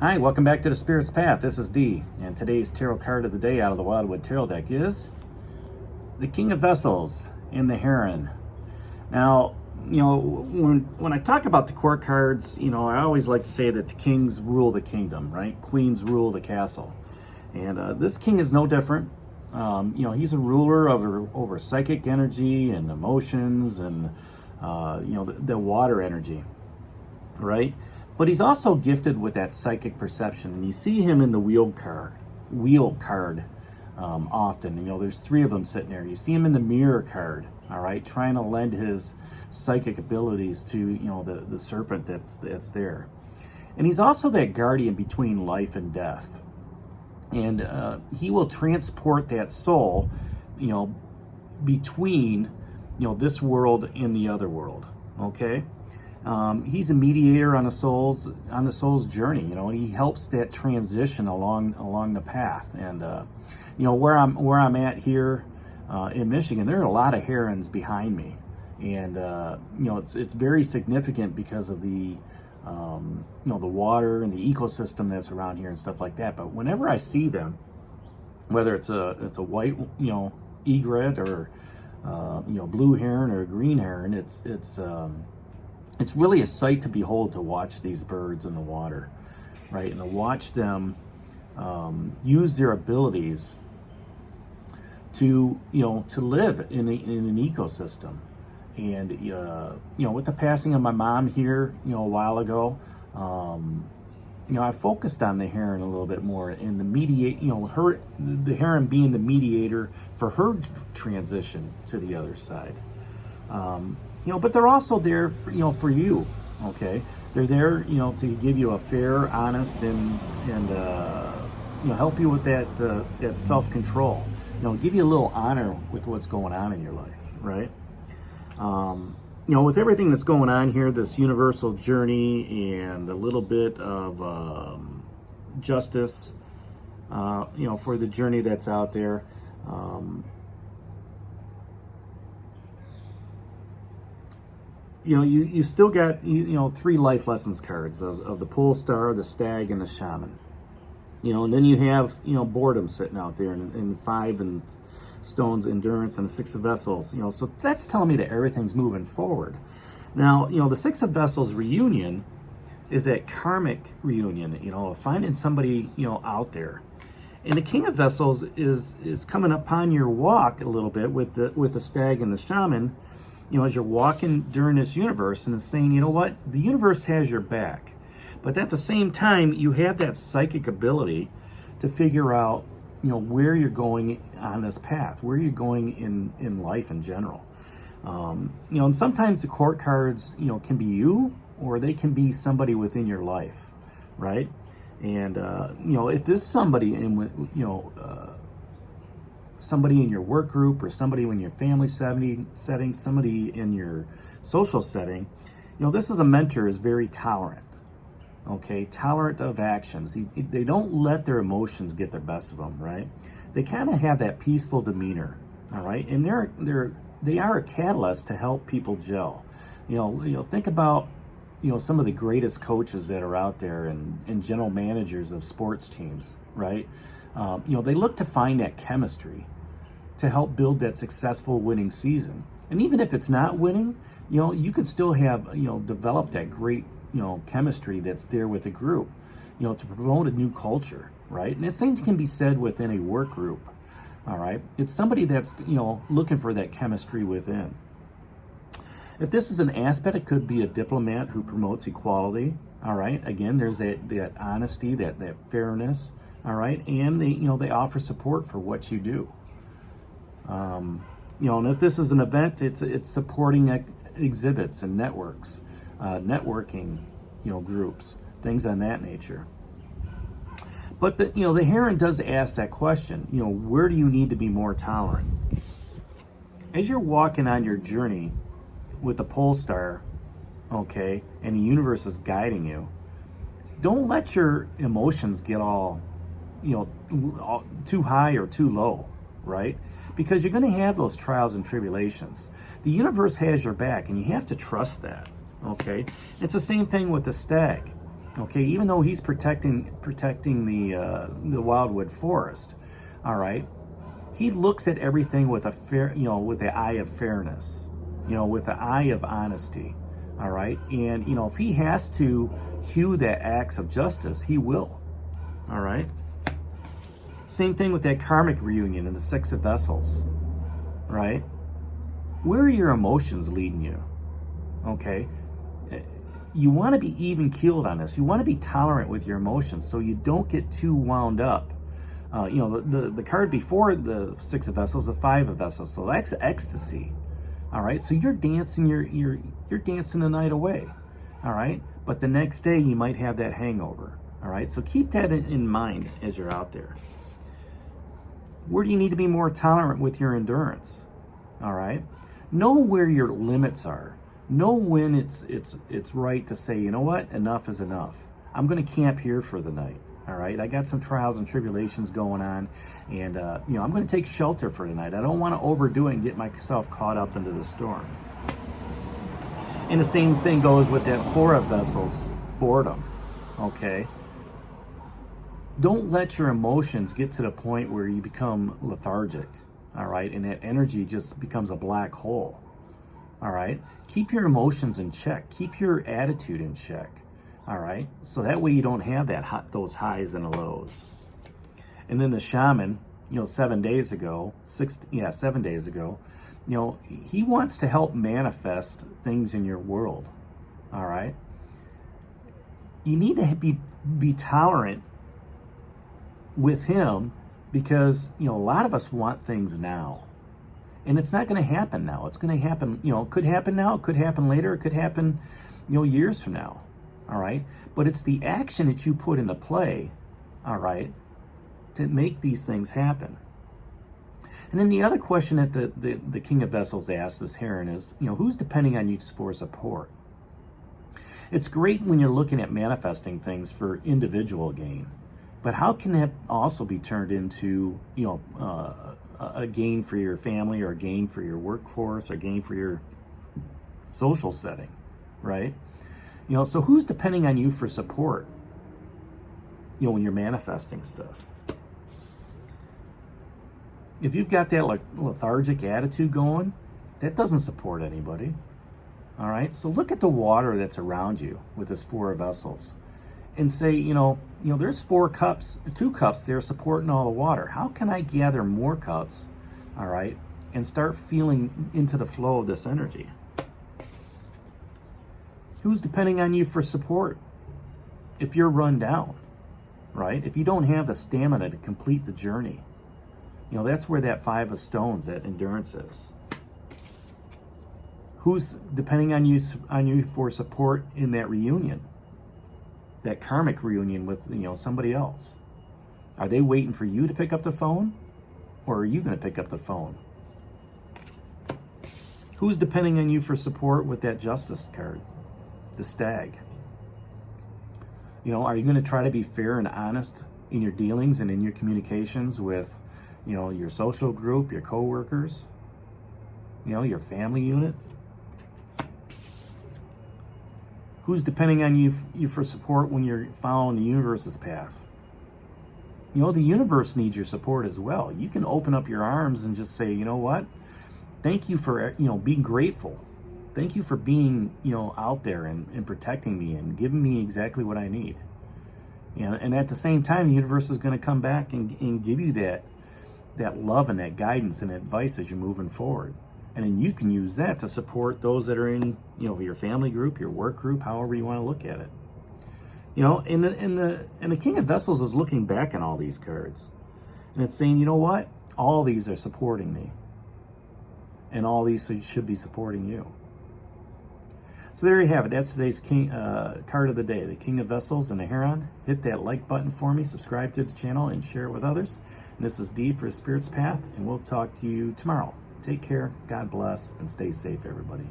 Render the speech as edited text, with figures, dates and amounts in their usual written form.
Hi, welcome back to the Spirit's Path. This is D, and today's tarot card of the day out of the Wildwood Tarot deck is the King of Vessels in the Heron. Now, when I talk about the court cards, I always like to say that the kings rule the kingdom, right? Queens rule the castle. And this king is no different. He's a ruler over psychic energy and emotions and, the water energy, right? But he's also gifted with that psychic perception, and you see him in the wheel card often. There's three of them sitting there. You see him in the mirror card, all right, trying to lend his psychic abilities to the serpent that's there. And he's also that guardian between life and death, and he will transport that soul, between this world and the other world. Okay. He's a mediator on the soul's journey, and he helps that transition along the path. And where I'm at here in Michigan, there are a lot of herons behind me, and it's very significant because of the the water and the ecosystem that's around here and stuff like that. But whenever I see them, whether it's a white egret or blue heron or a green heron, it's really a sight to behold to watch these birds in the water, right? And to watch them use their abilities to live in an ecosystem. And with the passing of my mom here, a while ago, I focused on the heron a little bit more, and the heron being the mediator for her transition to the other side. But they're also there for you, okay? They're there, to give you a fair, honest, and help you with that self-control. Give you a little honor with what's going on in your life, right? With everything that's going on here, this universal journey and a little bit of justice, for the journey that's out there. You still got, three life lessons cards of the pole star, the stag, and the shaman. And then you have, boredom sitting out there, and five and stones, endurance, and the six of vessels. So that's telling me that everything's moving forward. Now, the six of vessels reunion is that karmic reunion, of finding somebody, out there. And the king of vessels is coming upon your walk a little bit with the stag and the shaman, as you're walking during this universe, and it's saying, the universe has your back. But at the same time, you have that psychic ability to figure out, where you're going on this path, where you're going in life in general. And sometimes the court cards, can be you, or they can be somebody within your life, right? And, if this somebody somebody in your work group, or somebody in your family setting, somebody in your social setting, this is a mentor is very tolerant, okay? Tolerant of actions. They don't let their emotions get the best of them, right? They kind of have that peaceful demeanor, all right? And they are a catalyst to help people gel. Think about, some of the greatest coaches that are out there and general managers of sports teams, right? They look to find that chemistry to help build that successful winning season. And even if it's not winning, you could still have, develop that great, chemistry that's there with the group, to promote a new culture, right? And the same can be said within a work group, all right? It's somebody that's, looking for that chemistry within. If this is an aspect, it could be a diplomat who promotes equality, all right? Again, there's that honesty, that fairness, all right? And they offer support for what you do. And if this is an event, it's supporting exhibits and networks, networking, groups, things on that nature. But the heron does ask that question, where do you need to be more tolerant? As you're walking on your journey with the pole star, okay, and the universe is guiding you, don't let your emotions get all too high or too low, right? Because you're going to have those trials and tribulations. The universe has your back, and you have to trust that, okay? It's the same thing with the stag. Okay, even though he's protecting the wildwood forest, all right, he looks at everything with a fair, with the eye of fairness, with the eye of honesty, all right. And if he has to hew that axe of justice, he will, all right. Same thing with that karmic reunion in the Six of Vessels, right? Where are your emotions leading you? Okay. You want to be even keeled on this. You want to be tolerant with your emotions so you don't get too wound up. The card before the Six of Vessels, the Five of Vessels, so that's ecstasy. All right, so you're dancing, you're dancing the night away. All right, but the next day you might have that hangover. All right, so keep that in mind as you're out there. Where do you need to be more tolerant with your endurance? All right, know where your limits are. Know when it's right to say, you know what, enough is enough. I'm going to camp here for the night. All right, I got some trials and tribulations going on, and I'm going to take shelter for tonight. I don't want to overdo it and get myself caught up into the storm. And the same thing goes with that Four of Vessels, boredom. Okay, don't let your emotions get to the point where you become lethargic. All right, and that energy just becomes a black hole. All right, keep your emotions in check. Keep your attitude in check. All right, so that way you don't have those highs and lows. And then the shaman, 7 days ago, 7 days ago, he wants to help manifest things in your world. All right, you need to be tolerant with him because a lot of us want things now. And it's not going to happen now. It's going to happen, it could happen now, it could happen later, it could happen, years from now. All right? But it's the action that you put into play, all right, to make these things happen. And then the other question that the King of Vessels asked this Heron is, who's depending on you for support? It's great when you're looking at manifesting things for individual gain, but how can that also be turned into, a gain for your family, or a gain for your workforce, or a gain for your social setting, right? So who's depending on you for support, when you're manifesting stuff? If you've got that lethargic attitude going, that doesn't support anybody, all right? So look at the water that's around you with this Four of Vessels and say, there's 4 cups, 2 cups there supporting all the water. How can I gather more cups, all right, and start feeling into the flow of this energy? Who's depending on you for support if you're run down, right? If you don't have the stamina to complete the journey, that's where that Five of Stones, that endurance is. Who's depending on you for support in that reunion? That karmic reunion with somebody else. Are they waiting for you to pick up the phone, or are you going to pick up the phone? Who's depending on you for support with that Justice card, the Stag? Are you going to try to be fair and honest in your dealings and in your communications with your social group, your coworkers, your family unit? Who's depending on you for support when you're following the universe's path? The universe needs your support as well. You can open up your arms and just say, you know what? Thank you for, being grateful. Thank you for being, out there and protecting me and giving me exactly what I need. And at the same time, the universe is going to come back and give you that love and that guidance and advice as you're moving forward. And then you can use that to support those that are in, your family group, your work group, however you want to look at it. And the King of Vessels is looking back on all these cards, and it's saying, you know what? All these are supporting me, and all these should be supporting you. So there you have it. That's today's card of the day, the King of Vessels and the Heron. Hit that like button for me, subscribe to the channel, and share it with others. And this is D for Spirit's Path, and we'll talk to you tomorrow. Take care, God bless, and stay safe, everybody.